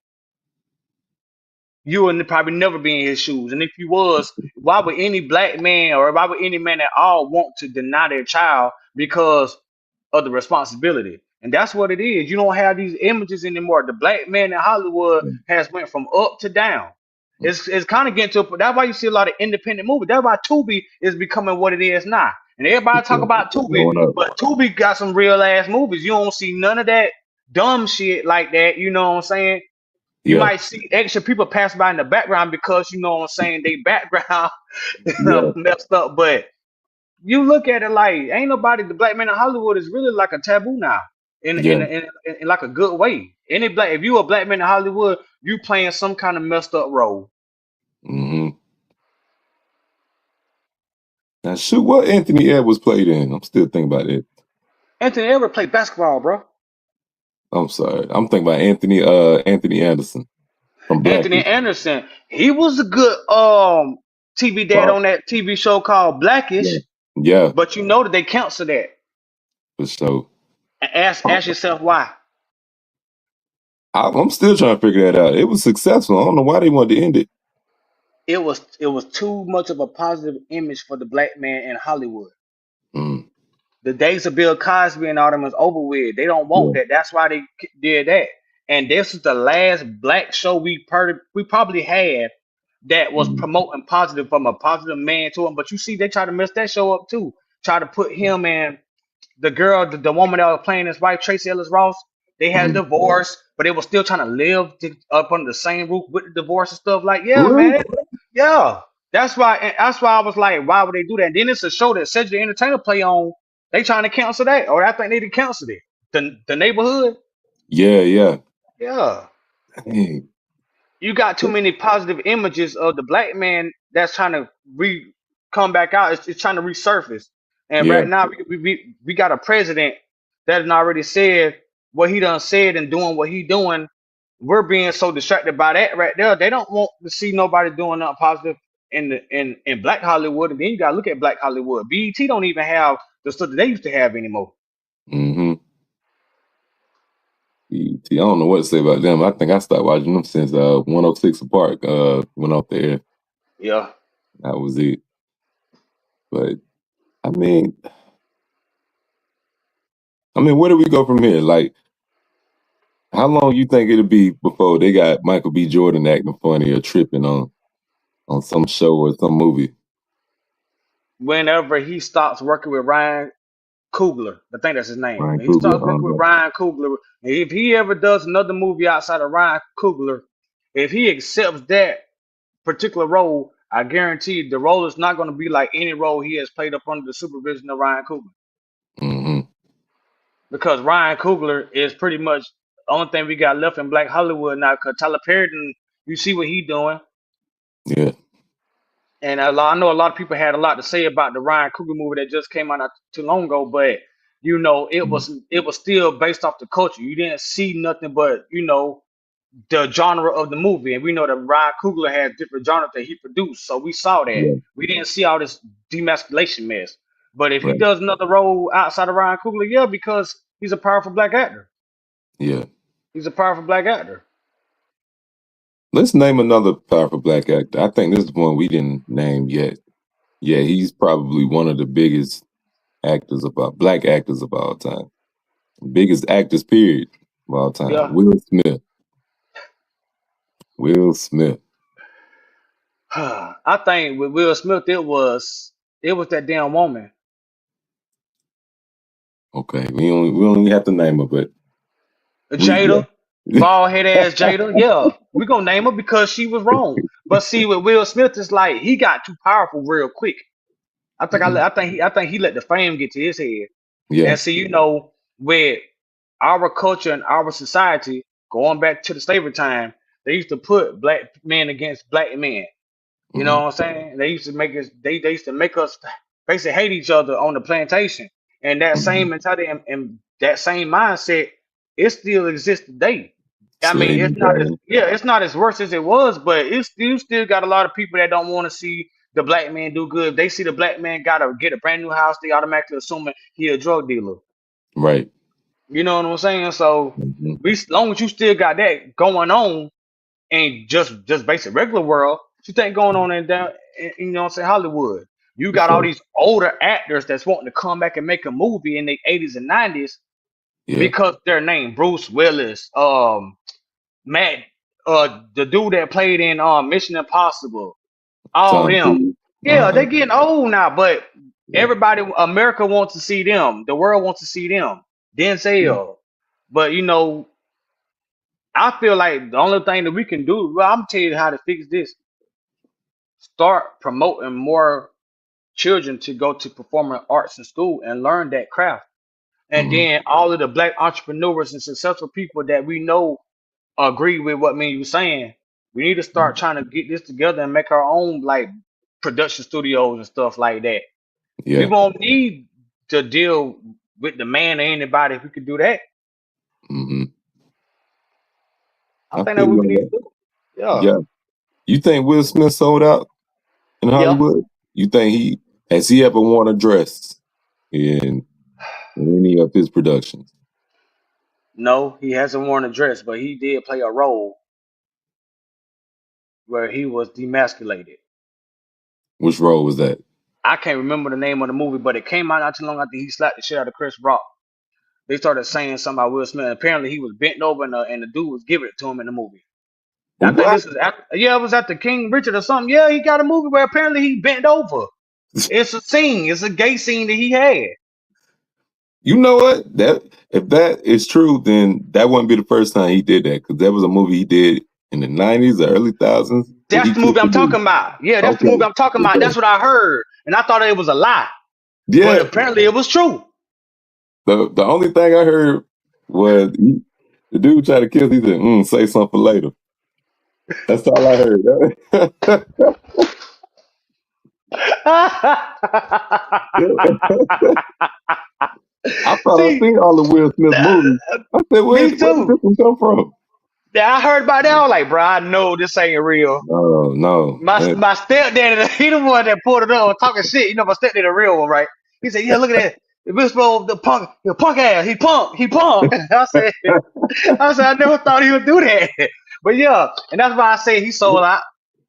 You would probably never be in his shoes. And if you was, why would any black man or why would any man at all want to deny their child because of the responsibility? And that's what it is. You don't have these images anymore. The black man in Hollywood Yeah. has went from up to down. It's kind of getting to a, that's why you see a lot of independent movies. That's why Tubi is becoming what it is now. And everybody talk Yeah. about Tubi, Blowing up. but Tubi got some real ass movies. You don't see none of that dumb shit like that. You know what I'm saying? You Yeah. might see extra people pass by in the background because you know what I'm saying, they background Yeah. messed up. But you look at it like ain't nobody. The black man in Hollywood is really like a taboo now, Yeah. in like a good way. Any black, if you a black man in Hollywood, you playing some kind of messed up role. Hmm. Now, shoot, what Anthony Edwards played in? I'm still thinking about it. Anthony Edwards played basketball, bro. I'm sorry. I'm thinking about Anthony Anderson from Anthony Blackish. Anderson, he was a good TV dad Wow. on that TV show called Yeah. Blackish, Yeah, but you know that they cancel that. for sure. And ask yourself why. I'm still trying to figure that out. It was successful. I don't know why they wanted to end it. It was too much of a positive image for the black man in Hollywood. Mm. The days of Bill Cosby and all them is over with. They don't want Yeah. that. That's why they did that. And this is the last black show we probably had that was Mm. promoting positive from a positive man to him. But you see, they try to mess that show up too. Try to put him and the girl, the woman that was playing his wife, Tracy Ellis Ross. They had a Mm. divorce, but they were still trying to live up under the same roof with the divorce and stuff. Like, yeah, Really? man, yeah. That's why I was like, why would they do that? And then it's a show that Cedric the Entertainer play on. They trying to cancel that, or I think they did cancel it. The neighborhood, Yeah, yeah. yeah. Dang. You got too many positive images of the black man that's trying to come back out. It's trying to resurface. And Yeah. right now we got a president that has already said what he done said and doing what he doing. We're being so distracted by that right there. They don't want to see nobody doing nothing positive in Black Hollywood. And then you gotta look at Black Hollywood. BET don't even have the stuff that they used to have anymore. Mm-hmm. I don't know what to say about them. I think I started watching them since 106 Park went off the air. Yeah. That was it. But I mean, where do we go from here? Like, how long you think it'll be before they got Michael B. Jordan acting funny or tripping on some show or some movie? Whenever he stops working with Ryan Coogler. I think that's his name. Ryan When he Coogler. starts working with Ryan Coogler, if he ever does another movie outside of Ryan Coogler, if he accepts that particular role, I guarantee the role is not going to be like any role he has played up under the supervision of Ryan Coogler. Mm-hmm. Because Ryan Coogler is pretty much the only thing we got left in Black Hollywood now. Because Tyler Perry, you see what he doing. Yeah. And I know a lot of people had a lot to say about the Ryan Coogler movie that just came out not too long ago, but you know, it was still based off the culture. You didn't see nothing but the genre of the movie, and we know that Ryan Coogler has different genres that he produced, so we saw that. Yeah. We didn't see all this demasculation mess. But if he Right. does another role outside of Ryan Coogler, yeah, because he's a powerful black actor. Yeah. He's a powerful black actor. Let's name another powerful black actor. I think this is one we didn't name yet. Yeah, he's probably one of the biggest black actors of all time. Biggest actors, period, of all time. Yeah. Will Smith. Will Smith. I think with Will Smith, it was that damn woman. Okay, we don't have to name her, but yeah. Jada, bald head ass Jada. Yeah, we're gonna name her because she was wrong. But see, with Will Smith, it's like he got too powerful real quick. I think Mhm. I think he let the fame get to his head. Yeah. And see, with our culture and our society, going back to the slavery time, they used to put black men against black men. You know Hmm. what I'm saying? They used to make us. They used to make us basically hate each other on the plantation. And that Hmm. same mentality and that same mindset, it still exists today. I mean, Slave mentality. it's not as worse as it was, but it's you still got a lot of people that don't want to see the black man do good. If they see the black man gotta get a brand new house, they automatically assuming he a drug dealer. Right. You know what I'm saying? So Hmm. as long as you still got that going on, and just basic regular world, what you think going on in down you know what I'm saying, Hollywood. You For got all sure. these older actors that's wanting to come back and make a movie in the 80s and 90s, Yeah. because their name Bruce Willis, Matt, the dude that played in Mission Impossible, all Tom them. Cruise. Yeah, they Uh-huh. getting old now, but Yeah. everybody, America wants to see them. The world wants to see them. Yeah. Denzel. But I feel like the only thing that we can do, well, I'm tell you how to fix this. Start promoting more children to go to performing arts in school and learn that craft. And Hmm. then all of the black entrepreneurs and successful people that we know agree with what me and you saying. We need to start trying to get this together and make our own like production studios and stuff like that. We Yeah. won't need to deal with the man or anybody if we could do that. Hmm. I I think feel that's what you we on need to that. do. Yeah. Yeah. You think Will Smith sold out in Yeah. Hollywood? You think has he ever worn a dress in any of his productions? No, he hasn't worn a dress, but he did play a role where he was demasculated. Which role was that? I can't remember the name of the movie, but it came out not too long after he slapped the shit out of Chris Rock. They started saying something about Will Smith. Apparently, he was bent over and the dude was giving it to him in the movie. I think What? this is after, yeah, it was after King Richard or something. Yeah, he got a movie where apparently he bent over. It's a scene. It's a gay scene that he had. You know what? That if that is true, then that wouldn't be the first time he did that because there was a movie he did in the '90s or early thousands where That's he the movie kissed the I'm dude. talking about. Yeah, that's the Okay, movie I'm talking about. okay, That's what I heard, and I thought it was a lie, but yeah. apparently it was true. The only thing I heard was the dude tried to kiss. He said, "Say something later." That's all I heard. I thought I See, seen all the Will Smith movies. I said, me where did this too. one come from? Yeah, I heard about that. I was like, bro, I know this ain't real. No, no. My stepdaddy, he the one that pulled it up talking shit. You know, my stepdaddy, the real one, right? He said, yeah, look at that. The punk ass, he punk. I never thought he would do that. But yeah, and that's why I say he sold out.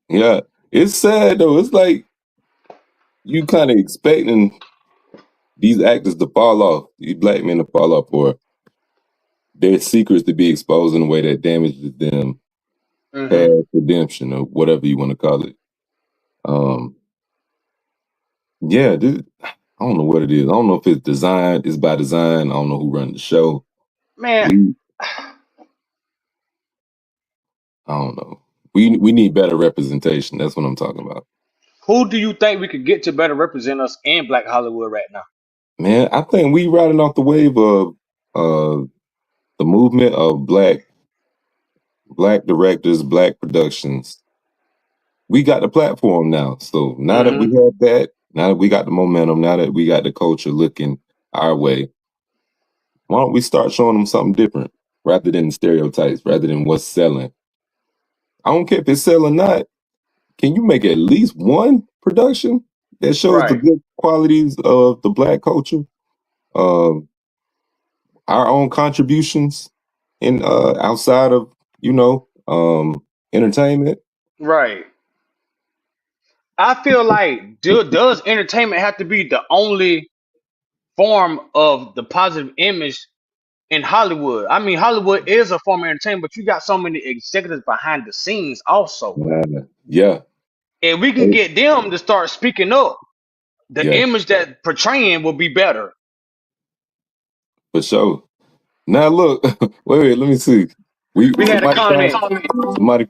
Yeah, it's sad though. It's like you kind of expecting these actors to fall off, these black men to fall off, or their secrets to be exposed in a way that damages them Hmm. past redemption or whatever you want to call it. Um, yeah, I don't know what it is. I don't know if it's designed. It's by design. I don't know who run the show. Man, We, I don't know. We need better representation. That's what I'm talking about. who do you think we could get to better represent us in Black Hollywood right now? Man, I think we riding off the wave of uh, the movement of black directors, black productions. We got the platform now. So now that we Hmm. have that, now that we got the momentum, now that we got the culture looking our way, why don't we start showing them something different rather than stereotypes, rather than what's selling? I don't care if it's selling or not. Can you make at least one production that shows the Right, good qualities of the black culture, um, our own contributions in outside of entertainment? right. I feel like does entertainment have to be the only form of the positive image in Hollywood? I mean, Hollywood is a form of entertainment, but you got so many executives behind the scenes also. Yeah, If we can eh, get them to start speaking up, the yeah, image that portraying will be better. for sure. Now look, wait, let me see. We We had a somebody comment.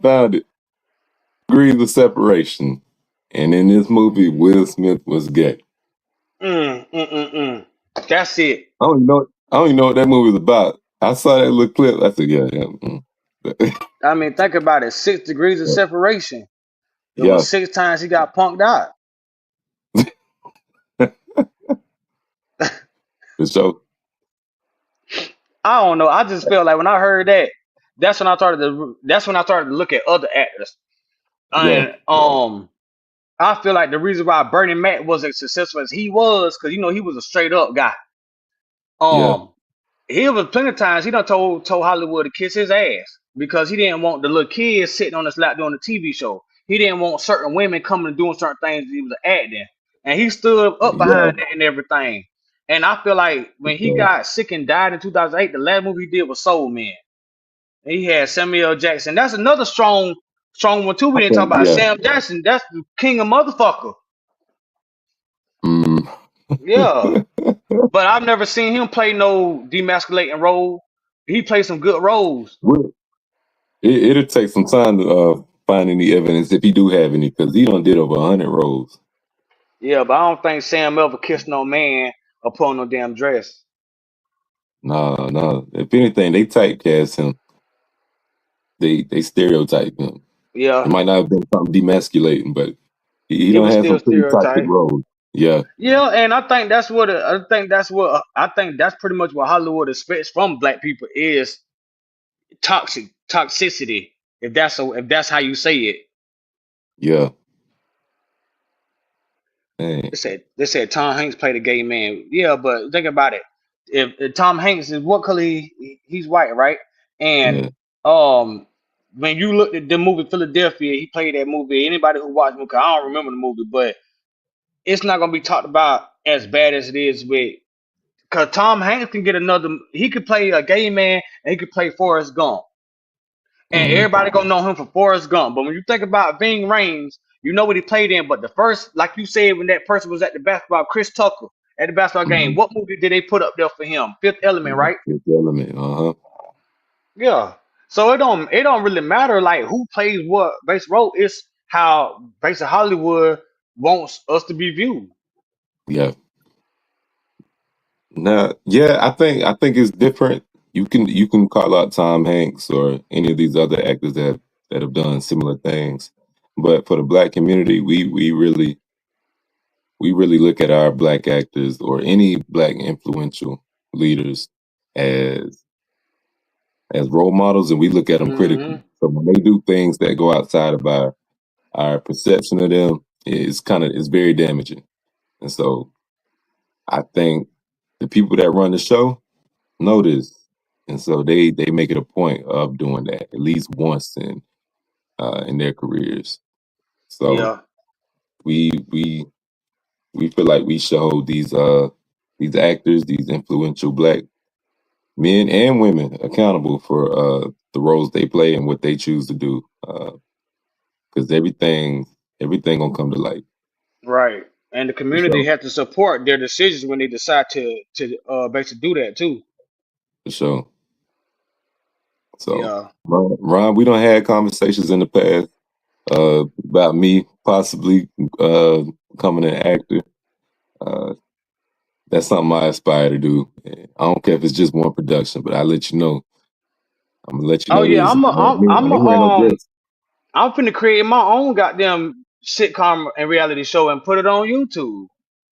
found it. Degrees of separation, and in this movie, Will Smith was gay. That's it. I don't even know. I don't even know what that movie was about. I saw that little clip. I said, yeah, I mean, think about it. 6 degrees of separation. It yeah, was 6 times he got punked out. for sure. I don't know. I just felt like when I heard that, that's when I started to look at other actors. Yeah, And I feel like the reason why Bernie Mac was as successful as he was, because he was a straight up guy. yeah, Um, he was plenty of times he done told Hollywood to kiss his ass because he didn't want the little kids sitting on his lap doing the TV show. He didn't want certain women coming and doing certain things he was acting, and he stood up yeah, behind that and everything. And I feel like when he So, got sick and died in 2008, the last movie he did was Soul Man. He had Samuel L. Jackson. That's another strong one too. We I didn't talk think, about yeah. Sam Jackson. That's the king of motherfucker. Mm. Yeah. But I've never seen him play no demasculating role. He played some good roles. Well, it'll take some time to find any evidence if he do have any, because he done did over 100 roles. Yeah, but I don't think Sam ever kissed no man or put on no damn dress. Nah, nah. If anything, they typecast him. They stereotype him. It Yeah, might not have been something demasculating, but he it don't was have still some pretty toxic stereotype. roles. Yeah, Yeah, and I think that's pretty much what Hollywood expects from black people is toxicity. If that's how you say it. yeah. Hey, They said Tom Hanks played a gay man. Yeah, but think about it. If Tom Hanks is what color he's white, right? And yeah. um when you looked at the movie Philadelphia, he played that movie. Anybody who watched the movie, 'cause I don't remember the movie, but it's not gonna be talked about as bad as it is with because Tom Hanks can get another he could play a gay man and he could play Forrest Gump. And Mm-hmm, everybody gonna know him for Forrest Gump. But when you think about Ving Rhames, you know what he played in. But the first, like you said, when that person was at the basketball, Chris Tucker at the basketball game, mm-hmm. what movie did they put up there for him? Fifth Element, Yeah, right? Fifth Element. Uh-huh. Yeah. So it don't really matter like who plays what base role. It's how base of Hollywood wants us to be viewed. Yeah. Now, yeah, I think it's different. You can call out Tom Hanks or any of these other actors that have done similar things, but for the black community, we really look at our black actors or any black influential leaders as as role models, and we look at them critically. Hmm. So when they do things that go outside of our perception of them, it's very damaging. And so I think the people that run the show know this, and so they make it a point of doing that at least once in their careers. So Yeah. we we we feel like we should hold these actors, these influential black men and women accountable for the roles they play and what they choose to do, because everything gonna come to light Right. And the for community sure, has to support their decisions when they decide to basically do that too. for sure. So, Yeah. Ron, we don't had conversations in the past about me possibly uh, becoming an actor. Uh, that's something I aspire to do. I don't care if it's just one production, but I let you know. I'm gonna let you Oh know yeah, this. I ain't wearing no dress I'm finna create my own goddamn sitcom and reality show and put it on YouTube.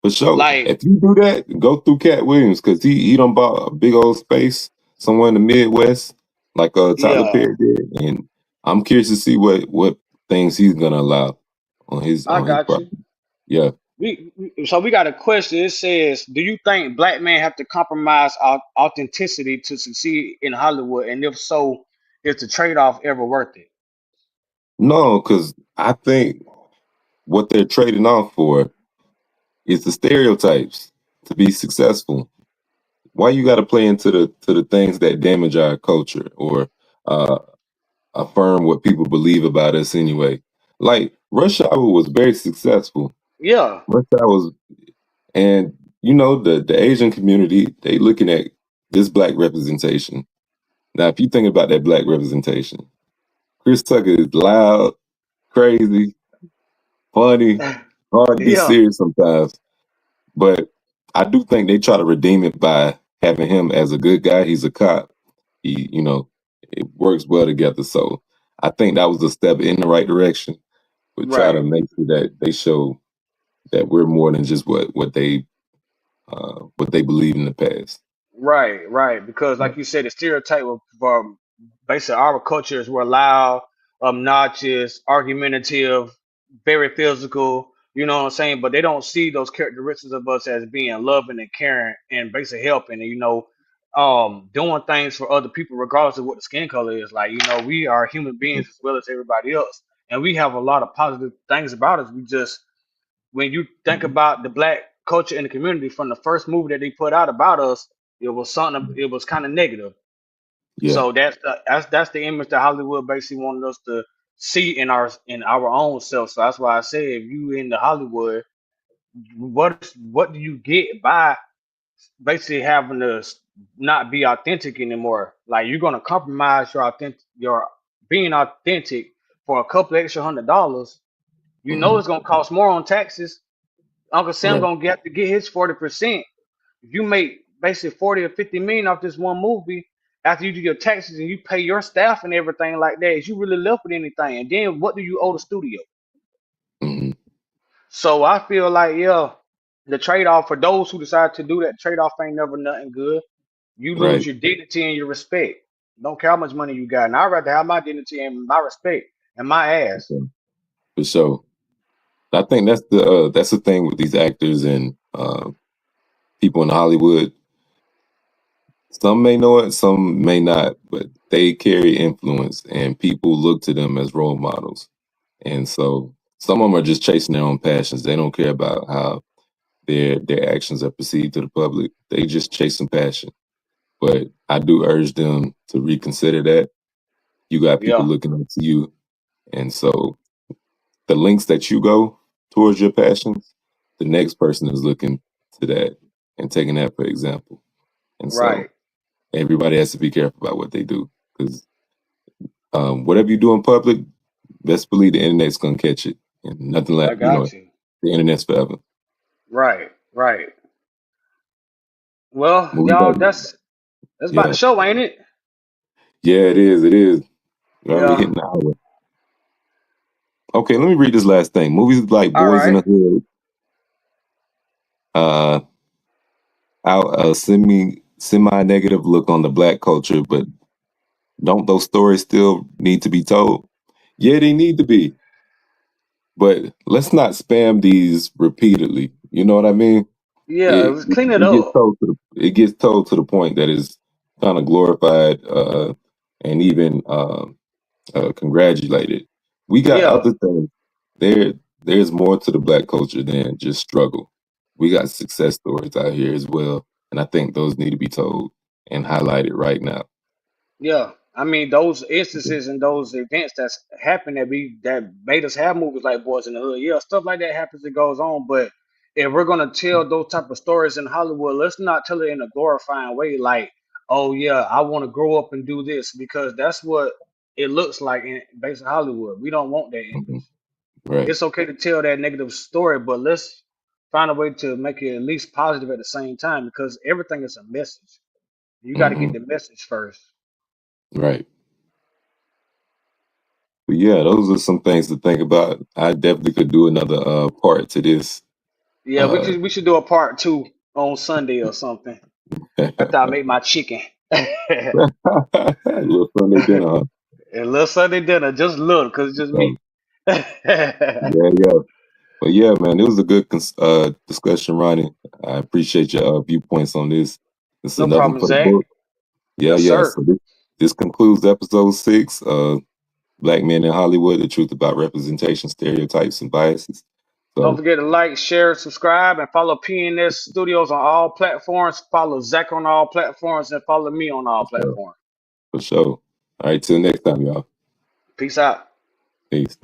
for sure. Like, If you do that, go through Cat Williams because he done bought a big old space somewhere in the Midwest, like Tyler yeah, Perry did, and I'm curious to see what things he's gonna allow on his I on his got you. property. Yeah. So we got a question. It says, "Do you think black men have to compromise authenticity to succeed in Hollywood? And if so, is the trade-off ever worth it?" No, because I think what they're trading off for is the stereotypes to be successful. Why you got to play into the things that damage our culture or uh, affirm what people believe about us anyway? Like Rush Hour was very successful. Yeah, Rush Hour was, and the Asian community they looking at this black representation. Now, if you think about that black representation, Chris Tucker is loud, crazy, funny, hard to be yeah, serious sometimes. But I do think they try to redeem it by having him as a good guy. He's a cop. It works well together. So I think that was a step in the right direction. But try to right. make sure that they show that we're more than just what they believe in the past. Right, right. Because Yeah. like you said, the stereotype of basically our culture is we're loud, obnoxious, argumentative, very physical, you know what I'm saying? But they don't see those characteristics of us as being loving and caring and basically helping and doing things for other people regardless of what the skin color is. Like, we are human beings as well as everybody else. And we have a lot of positive things about us. We just when you think Mhm. about the black culture in the community from the first movie that they put out about us. It was something. It was kind of negative. Yeah. So that's the image that Hollywood basically wanted us to see in our own self. So that's why I say if you in the Hollywood, what do you get by basically having to not be authentic anymore? Like you're gonna compromise your being authentic for a couple extra $100. You know Hmm. it's gonna cost more on taxes. Uncle Sam Right. gonna get to get his 40%. If you make basically 40 or 50 million off this one movie, after you do your taxes and you pay your staff and everything like that, is you really left with anything? And then what do you owe the studio? Hmm. So I feel like yeah, the trade off for those who decide to do that trade off ain't never nothing good. You lose Right. your dignity and your respect. Don't care how much money you got. And I'd rather have my dignity and my respect and my ass. Okay. For sure. I think that's the thing with these actors and people in Hollywood. Some may know it, some may not, but they carry influence, and people look to them as role models. And so some of them are just chasing their own passions. They don't care about how their actions are perceived to the public. They just chasing passion. But I do urge them to reconsider that. You got people Yeah, looking up to you, and so the links that you go towards your passions, the next person is looking to that and taking that for example. And so right. everybody has to be careful about what they do because whatever you do in public, best believe the internet's gonna catch it, and nothing I like got you. the internet's forever. Right, right. Well, Movies y'all, like that's about the yeah, show, ain't it? yeah, it is, it is. We're already Yeah. hitting the hour. Okay, let me read this last thing. Movies like All Boys in right. the Hood, uh, out a semi negative look on the black culture, but don't those stories still need to be told? Yeah, they need to be, but let's not spam these repeatedly. You know what I mean? Yeah, it It was clean it it gets up. told to it gets told to the point that is kind of glorified and even congratulated. We got Yeah, other things. There there's more to the black culture than just struggle. We got success stories out here as well, and I think those need to be told and highlighted right now. yeah. I mean, those instances and those events that's happened that made us have movies like Boys in the Hood. Yeah, stuff like that happens. It goes on. But if we're gonna tell those type of stories in Hollywood, let's not tell it in a glorifying way. Like, oh yeah, I want to grow up and do this because that's what it looks like in based in Hollywood. We don't want that Mhm. image. Right. It's okay to tell that negative story, but let's find a way to make it at least positive at the same time because everything is a message. You got to get Hmm. the message first. Right. But yeah, those are some things to think about. I definitely could do another part to this. Yeah, Uh, we should do a part two on Sunday or something after I make my chicken. A little Sunday dinner, huh? little Sunday dinner, just little, cause it's just So, me. No yeah, yeah. But yeah, man, it was a good discussion, Ronnie. I appreciate your viewpoints on this. This is another one problem, for the Zach. book. Yeah, Yes, yeah. sir. So this concludes episode 6. Black Men in Hollywood: The Truth About Representation, Stereotypes, and Biases. Don't So forget to like, share, subscribe, and follow PNS Studios on all platforms. Follow Zach on all platforms, and follow me on all for sure, platforms. for sure. All right, till next time, y'all. Peace out. Peace.